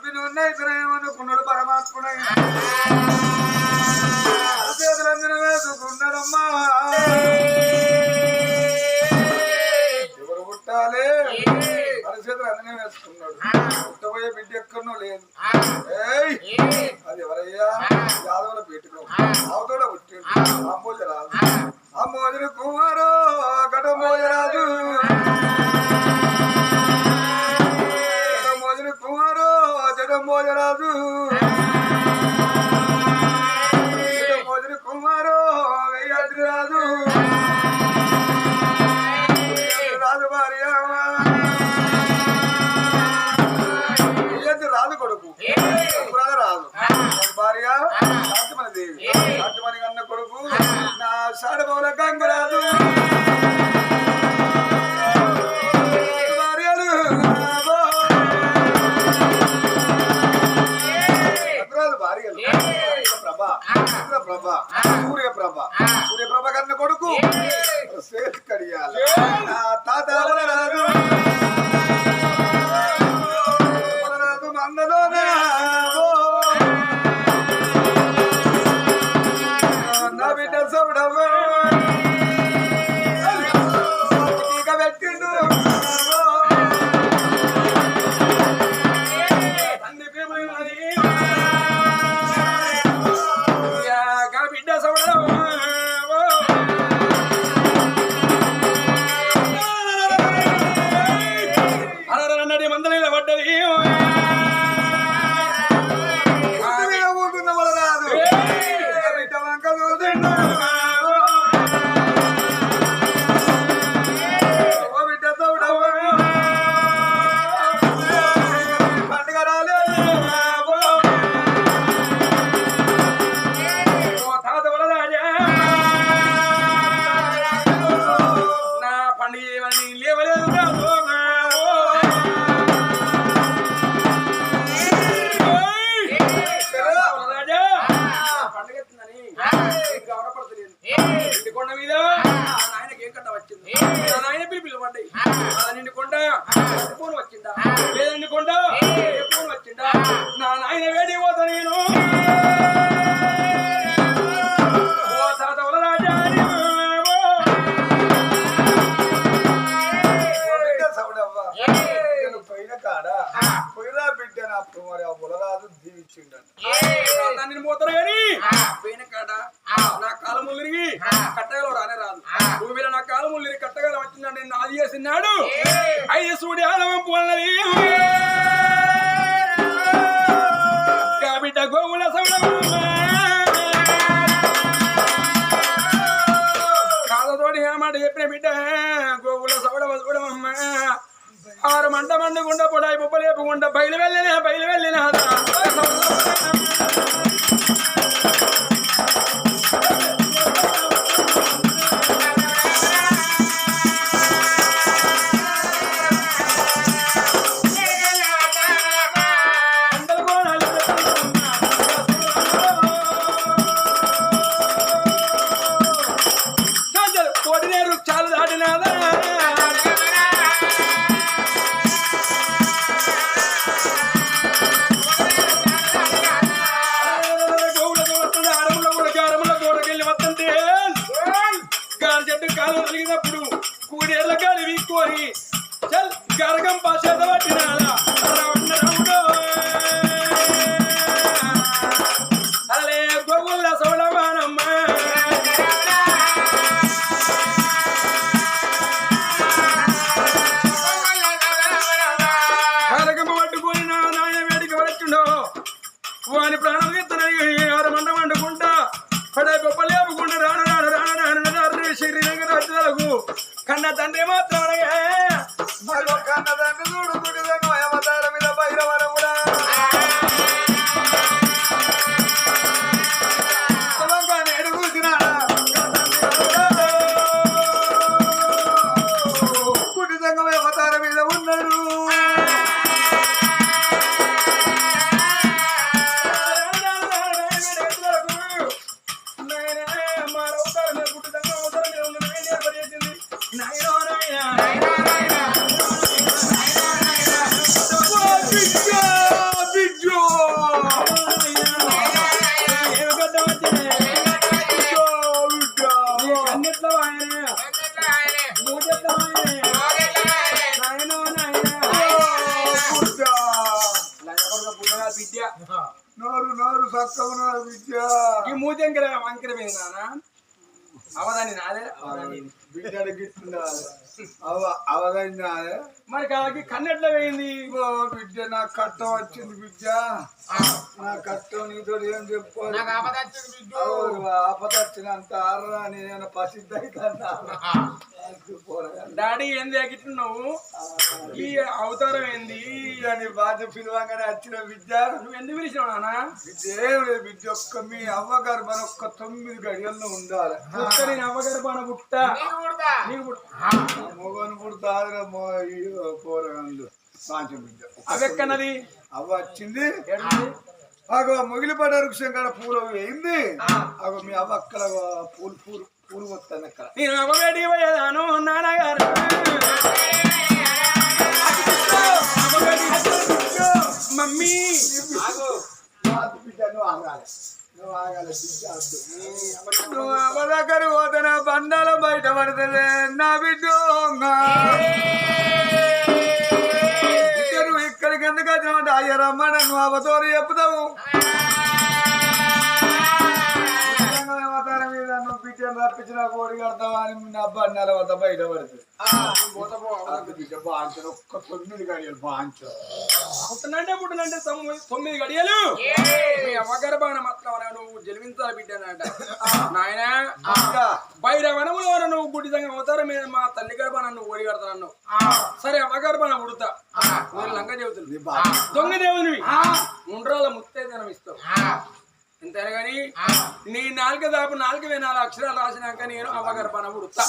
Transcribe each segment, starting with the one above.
ఇతనేమనుకున్నాడు పరమాత్ముడు చేతులందరూ వేసుకున్నాడమ్మా ఎవరు పుట్టాలి పరిచేతులు అందనే వేసుకున్నాడు పుట్టబోయే బిడ్డ ఎక్కడనో లేదు అది ఎవరయ్యా యాదవుల పీఠలో అవతోడ పుట్టాడు అంబోజరాజు అంబోజుడు కుమారు కటంబోజరాజు కుమారు జగంబోజరాజు జగంబోజుడు కుమారు వేయాద్రిరాజు రాజు భార్య రాజు కొడుకు రాజు భార్య శాంతిమణి దేవి శాంతిమణి కన్న కొడుకు నా సాడబౌల గంగరాజు సూర్యప్రభ కన్న కొడుకు కడియాలి తాత రాజు మందలోనే నా బిడ్డ సౌడవ పెట్టిండు ఆరు మంట మండుకుండా పొడాయి పొప్పలేపుకుండా బయలు వెళ్ళినా గరగం పాసేద పట్టినాలా అలే గోగుల్ల సోడమానమ్మ గరగం పట్టుకొని నా నాయన వేడికి వచ్చిండో వాని ప్రాణం ఎత్తనని ఆరు మంట వండుకుంటా పడే గొప్ప లేపుకుంటా రాను శ్రీరంగరాజులకు కన్న తండ్రి మాత్రం కన్న తండ్రి చూడు తుడిదను అవతార మీద భైరవరముడా నేడు కూర్చున్నాడా కుటి సంగం అవతార మీద ఉన్నాడు నాయన పక్కన విద్య ఈ మూతంకర వంకర మీద నానా అవదాని నాదే బిడ్డ గిట్టుండాలి అవదని నాదే మరి కాకి కన్నెట్లా పోయింది బిడ్డ నాకు కట్టం వచ్చింది బిడ్డ నా కట్టం నీతో ఏం చెప్పుకోవాలి ఆపద వచ్చినంత ఆర్రా నేను ప్రసిద్ధ డాడీ ఏంది ఎగిట్టున్నావు ఈ అవతారం ఏంది అని బాధ పిలవగానే వచ్చిన విద్య నువ్వు ఎందుకు పిలిచినావు నాన్న విద్య ఏం లేదు విద్య ఒక్క మీ అవ్వగారు మన ఒక్క 9 గడియల్లో ఉండాలి నేను అవ్వగారు మన పుట్ట మొగను పుడతారు పోరగాళ్ళు సాంచం బిడ్డ అవెక్కనది అవ్వ వచ్చింది అగో మొగిలిపడ్డ వృక్షం కాడ పూలు వేయింది అగో మీ అవ్వ అక్కడ పూలు వస్తాను అక్కడ నేను అవ్వబెట్టి పోయేదాను నాన్నగారు మమ్మీ నువ్వు అవ్వ దగ్గర పోతున్నా బండాల బయట పడుతుంది నా బిడ్డ నువ్వు ఇక్కడికి ఎందుకు వచ్చినావంటే అయ్య రమ్మని నువ్వు అవ్వతోరు చెప్తావు అవతారం మీద నువ్వు బిడ్డను రప్పించిన కోడి కడతావా అని నా బండాల వద్ద బయట పడుతుంది ఒక్క 9 గడియలు బాంచు పుట్టనంటే 9 గడియలు మీ అవ్వగారు బాగా మాట్లాడ నువ్వు జన్మించాలి బిడ్డనంట నాయన బయట వనములో నువ్వు గుడ్డిదంగా అవతారం మీద మా తల్లి గర్భ నన్ను ఓడి కడతాను సరే అవ్వగారు బాగా ఉడతా లంక దేవతలు దొంగ దేవునివి ముండ్రాల ముత్తైదనం ఇస్తావు అంతేనా గాని నీ నాలుక దాపు 4 అక్షరాలు రాసినాక నేను అవ్వగారు పన ఉడతా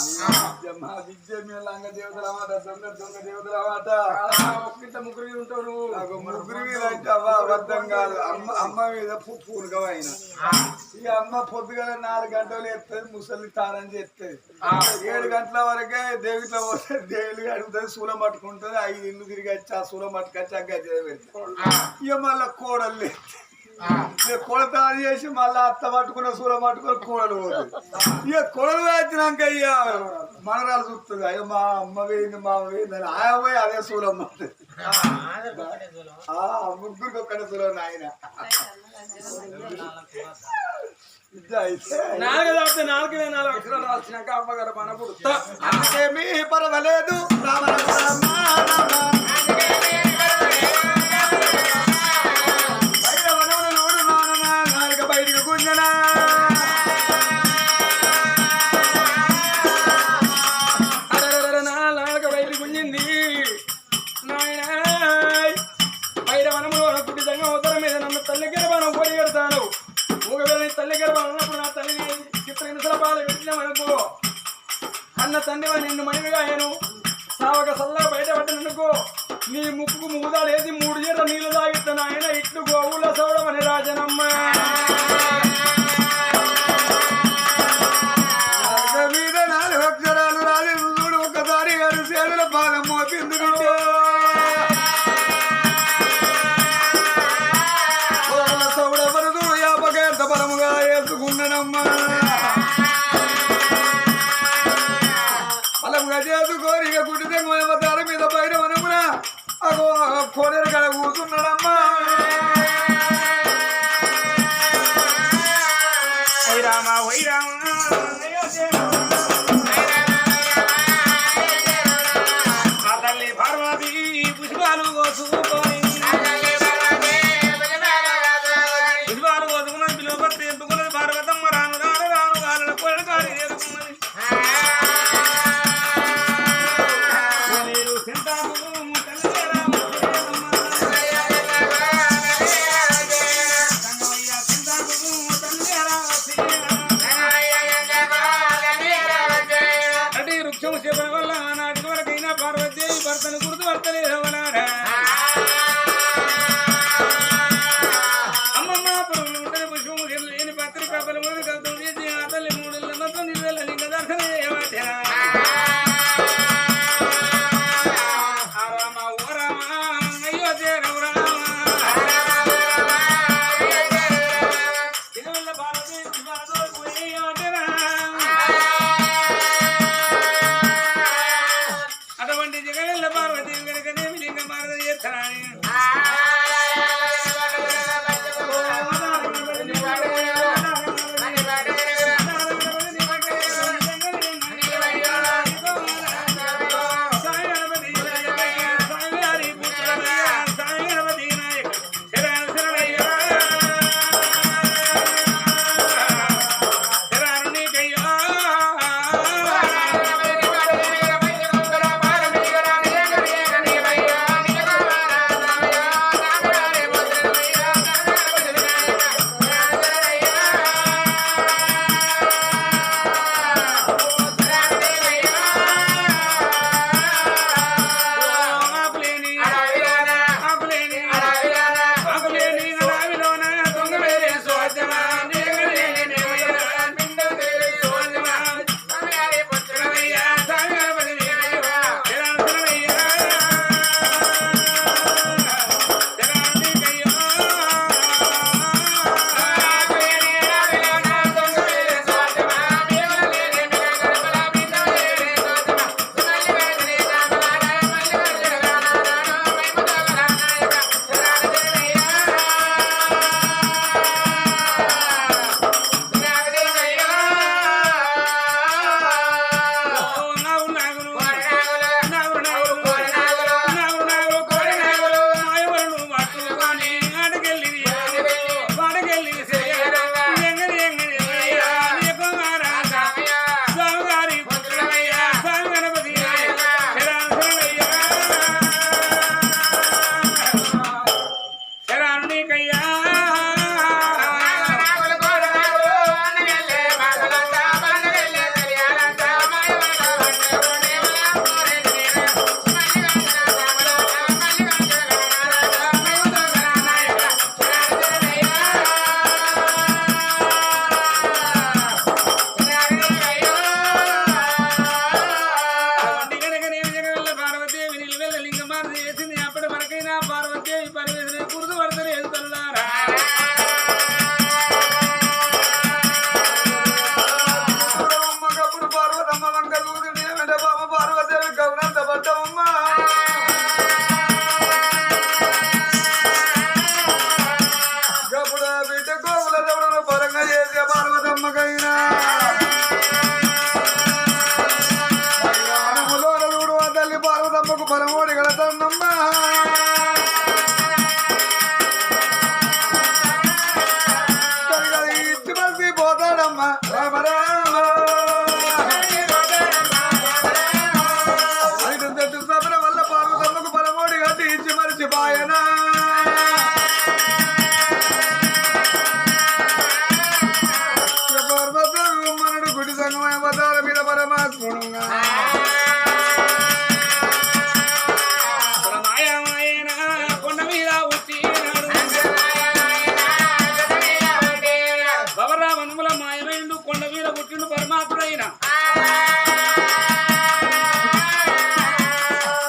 దొంగ దేవతలమాట ఒక్కింత ముగ్గురు ఉంటావు నువ్వు ముగ్గురు మీద అంటే అవ్వ అబద్ధం కాదు అమ్మ మీద పూనుగా అయినా ఇక అమ్మ పొద్దుగల 4 గంటలు ఎత్తది ముసలి తానం చేస్తుంది 7 గంటల వరకే దేవుట్లో పోతే దేవులు అడుగుతుంది శూలం పట్టుకుంటుంది 5 ఇల్లు తిరిగి వచ్చి ఆ శూలం పట్టుకొచ్చి ఆ గజ్జ పెడతాడు ఇక మళ్ళా కోడలు కొడతాది చేసి మళ్ళీ అత్త పట్టుకున్న సూలం పట్టుకుని కోడలు పోతుంది ఇక కొడలు వచ్చినాక ఇక మనరాలు చూస్తుంది అయ్యో మా అమ్మ వేయింది మా అమ్మ వేయింది అని ఆయన పోయి అదే సూలం పడుతుంది ముగ్గురికి ఒక్కడే సూలం ఆయన అయితే 4 అక్షరాలు రాసినాక అమ్మగారు మన పుడతా అందుకేమీ పర్వాలేదు బయటకు గుంజనా నాలుక బయట గుంజింది నాయన బయట వనములో గుడ్డిదంగా అవతారం మీద నన్ను తల్లి గర్భానం ఓడి కడతాను మూగవేళ తల్లి గర్భాలు ఉన్నప్పుడు నా తల్లిని చిత్ర పాలు పెట్టినామనుకో అన్న తండ్రి నిన్ను మనివిగా నేను సావక సల్లగా బయటపడ్డాననుకో నీ ముక్కుకు మూదాడేసి 3 జీర నీళ్లు తాగిస్తాను ఆయన ఇట్లు గోవుల సౌడమని రాజనమ్మ మీద 4 అక్షరాలు రాజు చూడు ఒకసారి గారు సేవల పాదం మోపింది సౌడపరుడు యాపకేంత బలముగా వేసుకున్నానమ్మా బలముగా చేసుకోరి ఇక గుడ్డి తెగ మీద పైన మనమున అగో కోడేరు కడ కూర్చున్నాడమ్మా ఓయ్ రామ ఆ తల్లి పార్వతి పుష్పాలు కోసుకొని పుష్పాలు కోసుకున్నది పిలువపత్తి ఎత్తుకున్నది పార్వతమ్మ రాను రాను రాను కాళ్ళ కొడ కాడి చేసుకున్నది భర్తను గుర్తు పడతలేదు అమ్మమ్మ పురుగులు ఉంటది పుష్పము లేని పత్రిక బలములు కలుతం చేసి ఆ తల్లి 3 మొత్తం నిజాల లింగ దర్శనం రామ ఓ రామ అయ్యో దేవ రామ భారతి అటువంటి జగన్ పార్వతి కనుకనేమి లింగ భారత చేస్తాను పాయనా మనడు గుడి సంగమయ పదాల మీద పరమాత్ముడుగా కొండ మీద బవరావనముల మాయమైండు కొండ మీద పుట్టిండు పరమాత్ముడైన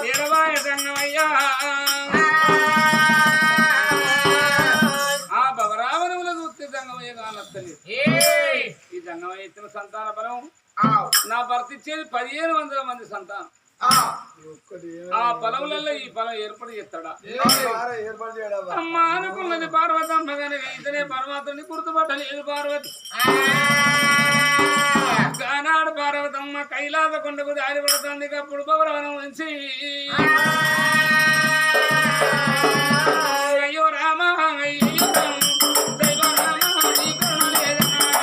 ఏడవాయ సంగమయ్యా ఆ బవరావనముల చూస్తే సంగమయ్య కానత్తలేదు ఈ సంగమయ్య ఇచ్చిన సంతాన బలం నా భర్త ఇచ్చేది 1500 మంది సంతానం ఆ బలములలో ఈ బలం ఏర్పడి చేస్తాడా అమ్మా అనుకున్నది పార్వతమ్మ కనుక ఇతనే పరమాత్మని గుర్తుపట్టలేదు పార్వతి కానాడు పార్వతమ్మ కైలాస కొండకు దారి పడుతుంది అప్పుడు భవనం నుంచి అయ్యో రామ అయ్యో దైవ రామ నీ కరుణ లేదా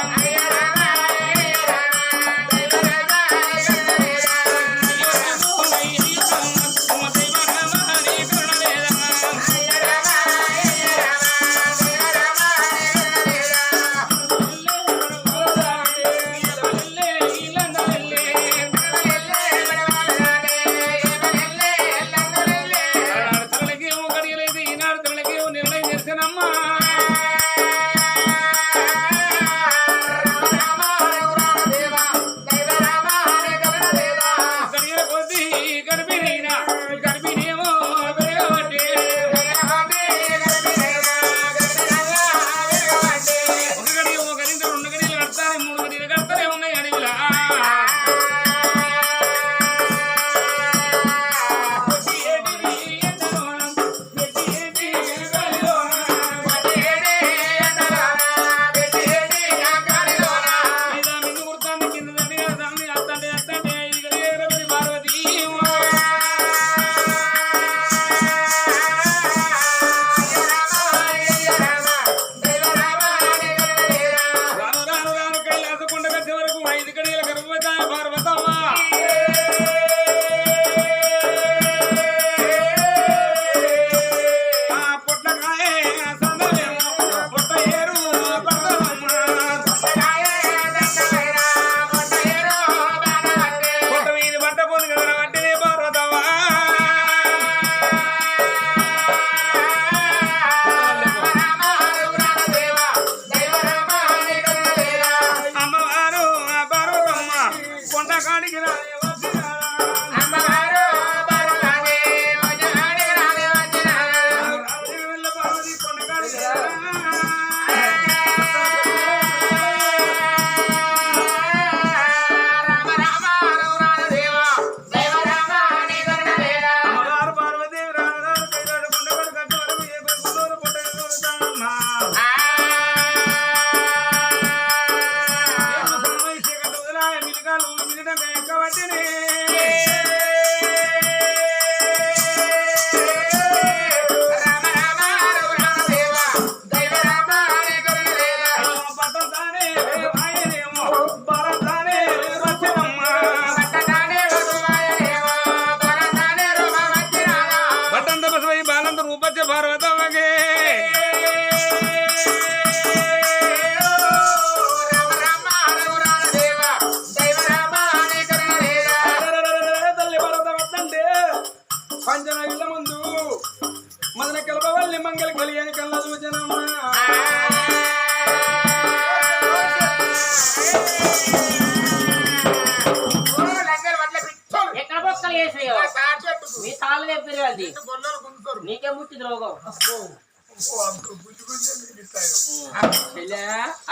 నీకే ముట్టింది రోగం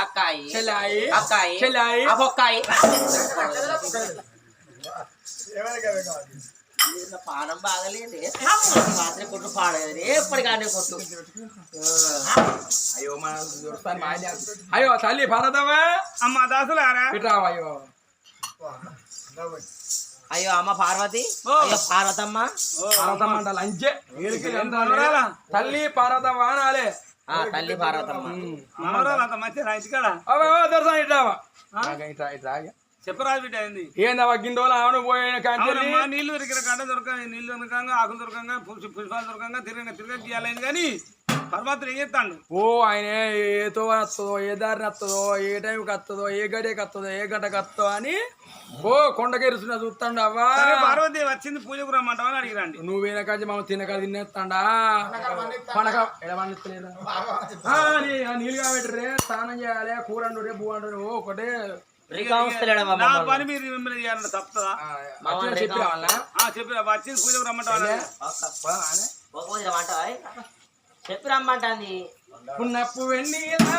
అక్కాయి అక్కాయి అబొక్కాయి పానం బాగలేదు రాత్రి కొట్టు పాడేది ఎప్పటికానే కొట్టు అయ్యో మన అయ్యో తల్లి భారతమా అమ్మ దాసులారా అయ్యో అయ్యో అమ్మ పార్వతి అయ్యో పార్వతమ్మ పార్వతమ్మ అంటే లంచే తల్లి పార్వతమ్మ అనాలే తల్లి పార్వతమ్మ మంచి దర్శనం ఇట్రావా చెప్పరాదు బిడ్డ ఏంది ఏందవ్వ గిన్నెలు ఆవును పోయిన కాంచెల్లి అవునమ్మా, నీళ్లు దొరికిన కంట దొరకంగా నీళ్లు దొరకంగా ఆకులు దొరకంగా పుష్పాలు దొరకంగా తిరగ గీయాలని కానీ పర్వతం ఏం చేస్తాడు ఓ ఆయన ఏతో వస్తుందో ఏ దారిని వస్తుందో ఏ టైంకి వస్తుందో ఏ గడియకి వస్తుందో ఏ గంటకి వస్తుందో అని ఓ కొండకెరుస్తున్నా చూస్తాడు అవ్వా సరే పార్వతి వచ్చింది పూజకు రమ్మంటావని అడిగిరండి నువ్వు వేరే కాంచి మనం తినక తినేస్తాడా పనక ఎడమనిస్తలేదా నీళ్ళు కాబట్టిరే స్నానం చేయాలి కూర అండు బూ అండు ఒకటే నా పని మీరు మిమ్మల్ని చేయాలంటే తప్పుతుందా చెప్పి రావాలా చెప్పి వచ్చింది పూజకు రమ్మంటావా చెప్పి రమ్మంటాంది పున్నప్పు వెన్నీలా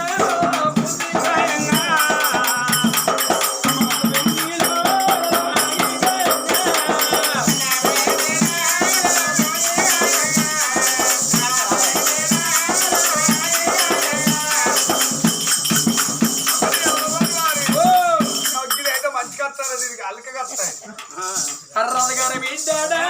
మంచిగా వస్తారా దీనికి అల్కగా వస్తాయి అర్రగారి బిడ్డడా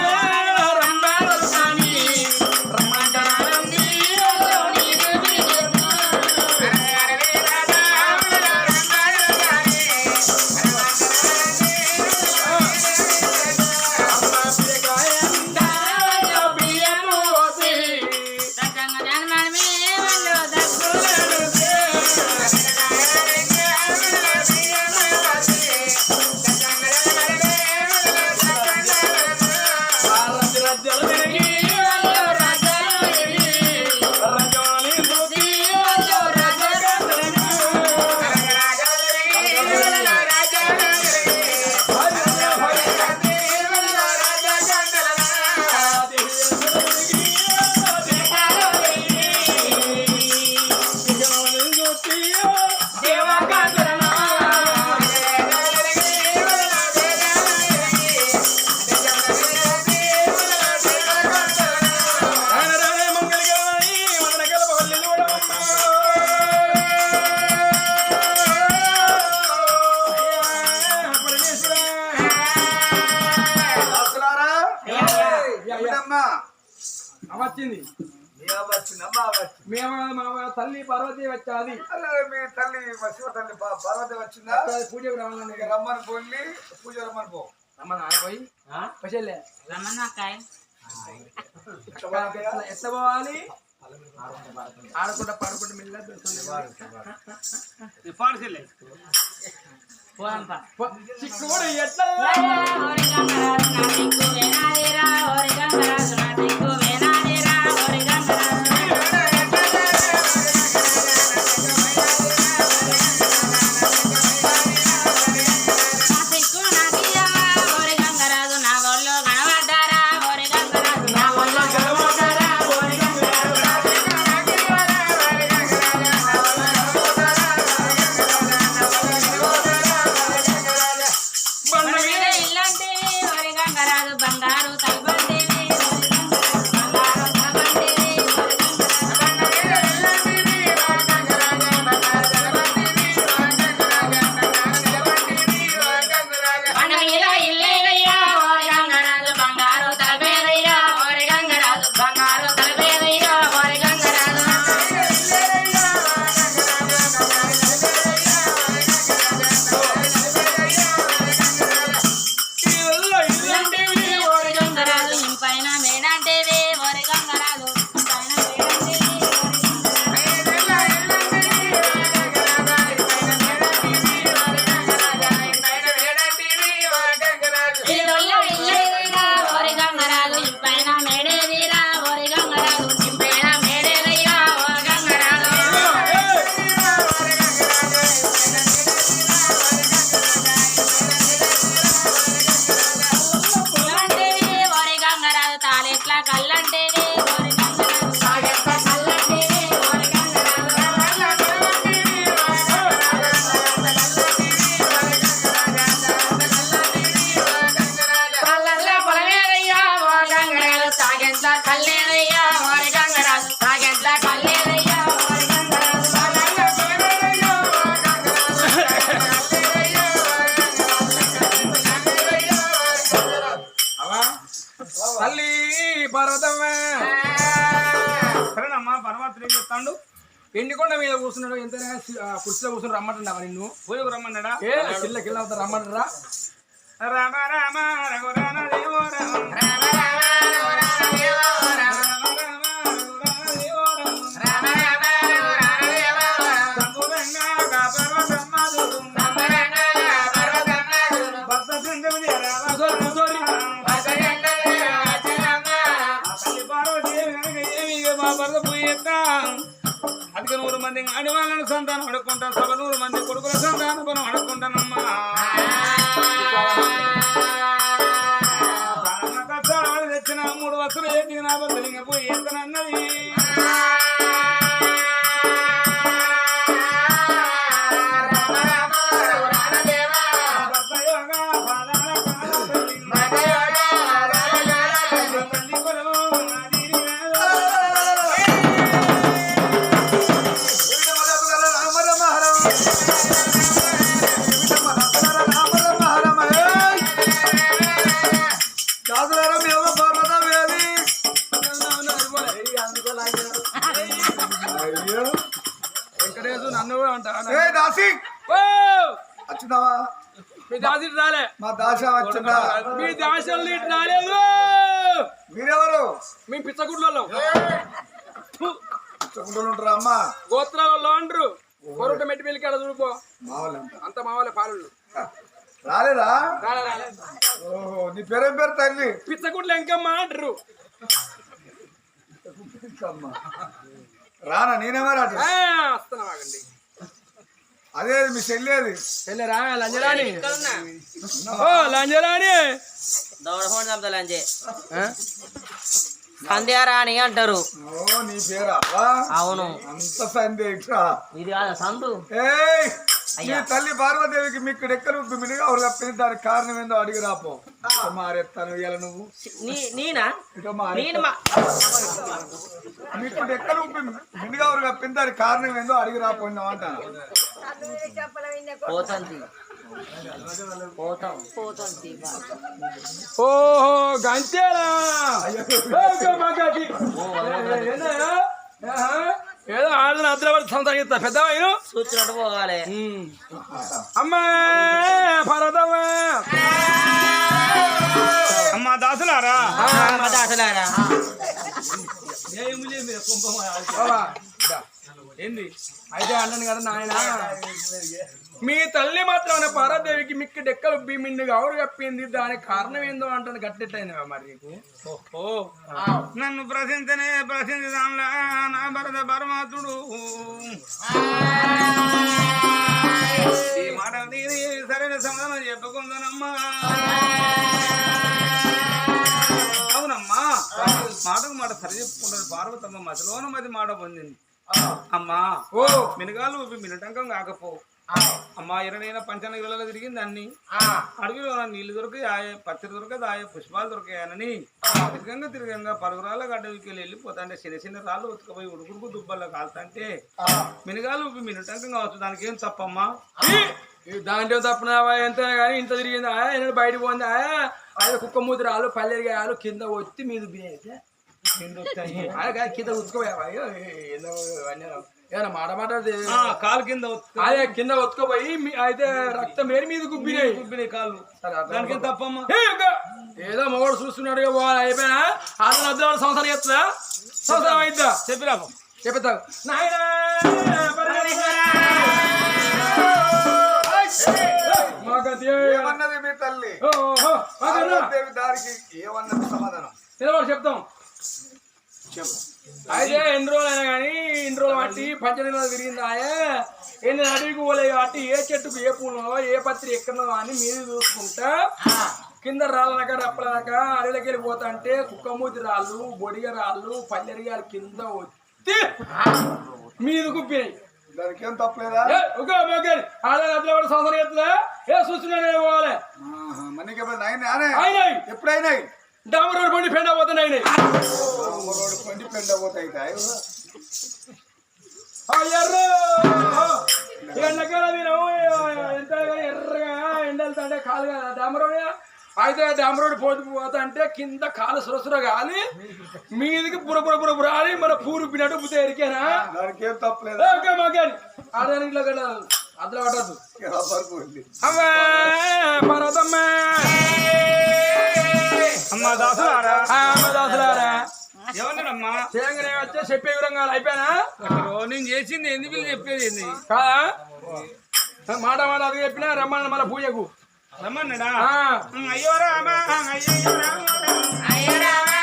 వచ్చింది మేము తల్లి పార్వతి వచ్చాది మీ తల్లి శివ తల్లి పార్వతి వచ్చిందా పూజకు రావాలని రమ్మని పోయి పూజ రమ్మని పో రమ్మని ఆడిపోయి పశల్లే ఎట్లా పోవాలి ఆడకుండా పాడుకుంటే మెల్ల పాడుకెళ్ళే చిక్కుడు ఎట్లా సరేనమ్మా పరమాత్మ ఏం చెప్తాడు ఎండికొండ మీద కూర్చున్నాడు ఎంతైనా కుర్చీలో కూర్చుని రమ్మంటున్నావా నిన్ను పోయి రమ్మన్నాడా ఏ కిల్ల కిల్ల అవుతా రమ్మంటారా రామ రామ రఘురామ దేవో అందుకే 100 మంది ఆడవాళ్ళని సంతానం అడుక్కుంటాను 100 మంది కొడుకుల సంతానం మనం అడుక్కుంటానమ్మా తెచ్చిన 3 వస్తువులు ఏంటి నా బదులు ఇంకా పోయి ఎత్తనన్నది వెంకటేశు నన్ను కూడా అంటా వచ్చినావా మీ దాసి రాలే మా దాశ వచ్చిందా మీ దాసలు రాలేదు మీరెవరు మీ పిచ్చగుడ్లలో ఉంటారా అమ్మా గోత్రాలలో అంటారు కొరట మెట్టి వెళ్ళి కాడ చూడుకో అంత మావాలే పాలు రాలేదా రాలే రాలే ఓహో నీ పేరేం పేరు తల్లి పిచ్చగుడ్లు ఎంకమ్మా అంటారు రానా నేనేమో రాదు వస్తున్నావాగండి అదే మీ చెల్లేది వెళ్ళరా లంజరాని ఓ లంజరాని దౌడఫోన్ చంపుతా లంజే సంధ్యారాణి అంటారు ఓ నీ పేరా అవును అంత సందేహ ఇది కాదా సందు ఏయ్ నీ తల్లి పార్వదేవికి మీకు డెక్కలు మినిగా ఎవరు కప్పింది దానికి కారణం ఏందో అడిగి రాపో మారేస్తాను ఇవాళ నువ్వు నేనా ఇక మీకు డెక్కలు మినిగా ఎవరు కప్పింది దానికి కారణం ఏందో అడిగి రాపోయినావు అంటాను పోతుంది పోతాం ఓహో గంతేనా ఏదో ఆడని అద్రపడి సంతాగిస్తా పెద్ద చూసినట్టు పోగాలి అమ్మా పర్వతమ్మా అమ్మా దాసులారా దాసలారా ఏంది అయితే అన్నాను కదా నాయన మీ తల్లి మాత్రం పార్వదేవికి మిక్కి డెక్కలు భీమిండిగా ఎవరు కప్పింది దానికి కారణం ఏందో అంటుంది గట్టెట్టయింది మరి నీకు నన్ను ప్రశ్నించదాంలా నా భరత పరమాత్ముడు ఈ మాట సరైన సమాధానం చెప్పుకుందానమ్మా అవునమ్మా మాటకు మాట సరి చెప్పుకుంటారు పార్వతమ్మ మధ్యలోన మధ్య మాట పొందింది అమ్మా ఓ మినగాలు మినటంకం కాకపో అమ్మా ఎరనైనా పంచనగిరిలో తిరిగింది అన్ని అడవిలో నీళ్లు దొరికాయి పచ్చడి దొరకదాయ పుష్పాలు దొరికాయనని తిరగంగా పలుగురాళ్ళ అడవికి వెళ్ళిపోతాంటే చిన్న చిన్న రాళ్ళు ఉతుకపోయి ఉడుకుడుకు దుబ్బల్లో కాలుతాంటే మినగాలు మినటంకం కావచ్చు దానికి ఏం తప్పమ్మా దాంట్లో తప్పునావా ఎంత కానీ ఇంత తిరిగింది ఆయన బయటకు పోయింది ఆయన కుక్క మూతి రాళ్ళు పల్లెరిగాయాలు కింద వచ్చి మీద బియ్యతే కింద ఉతుకోపోయావా ఏదైనా మాట కాలు కింద అదే కింద ఉతుకోపోయి అయితే రక్తం వేరు మీద గుబ్బినాయి కాళ్ళు దానికి తప్పమ్మా ఏదో మొగడు చూస్తున్నాడుగా పోవాలి అయిపోయినా అతను అద్దె సంవత్సరం చేస్తుందా సంవత్సరం అయిద్దా చెప్పిరా చెప్తా నాయన ఏమన్నది మీ తల్లి దానికి ఏమన్నది సమాధానం నిలబడి చెప్తాం అయితే ఎన్ని రోజులు అయినా కానీ ఇన్ని రోజులు బట్టి పంచదినాలు తిరిగింది ఎన్ని అడవికి పోలే కాబట్టి ఏ చెట్టుకు ఏ పూలో ఏ పత్రి ఎక్కడో అని మీరు చూసుకుంటా కింద రాళ్ళనక రప్పలనక అడవిలోకి వెళ్ళిపోతా అంటే కుక్కమూతి రాళ్ళు బొడిగ రాళ్ళు పల్లెరిగాలు కింద వచ్చి మీద గుప్పినాయి దానికి ఏం తప్పలేదా ఆడ సంవత్సరం ఎట్లా ఏ చూస్తున్నానే పోవాలి ఎప్పుడైనా డామర్ రోడ్ బండి పెండ పోతున్నాయి బండి పెండ పోతాయి ఎండకాల ఎంత ఎర్రగా ఎండలుతుంటే కాలు కదా డామర్ రోడ్ అయితే డామర్ రోడ్ పోతా అంటే కింద కాలు సురసుర గాలి మీదికి బుర రాలి మన పూరు పిన్నట్టు పుతే ఎరికేనా దానికి ఏం తప్పలేదు ఆడదానికి ఇట్లా కదా అట్లా పట్టద్దు పరుపుంది అమ్మా పర్వతమ్మ అమ్మ దాసులారా అమ్మ దాసులారా ఎవరినమ్మా చేయంగానే వచ్చే చెప్పే విధంగా అయిపోయానా నేను చేసింది ఎందుకు వీళ్ళు చెప్పేది ఏంది కాదా మాట మాట అది చెప్పినా రమ్మని మన పూజకు రమ్మన్నాడా అయ్యో రామా అయ్యో రామా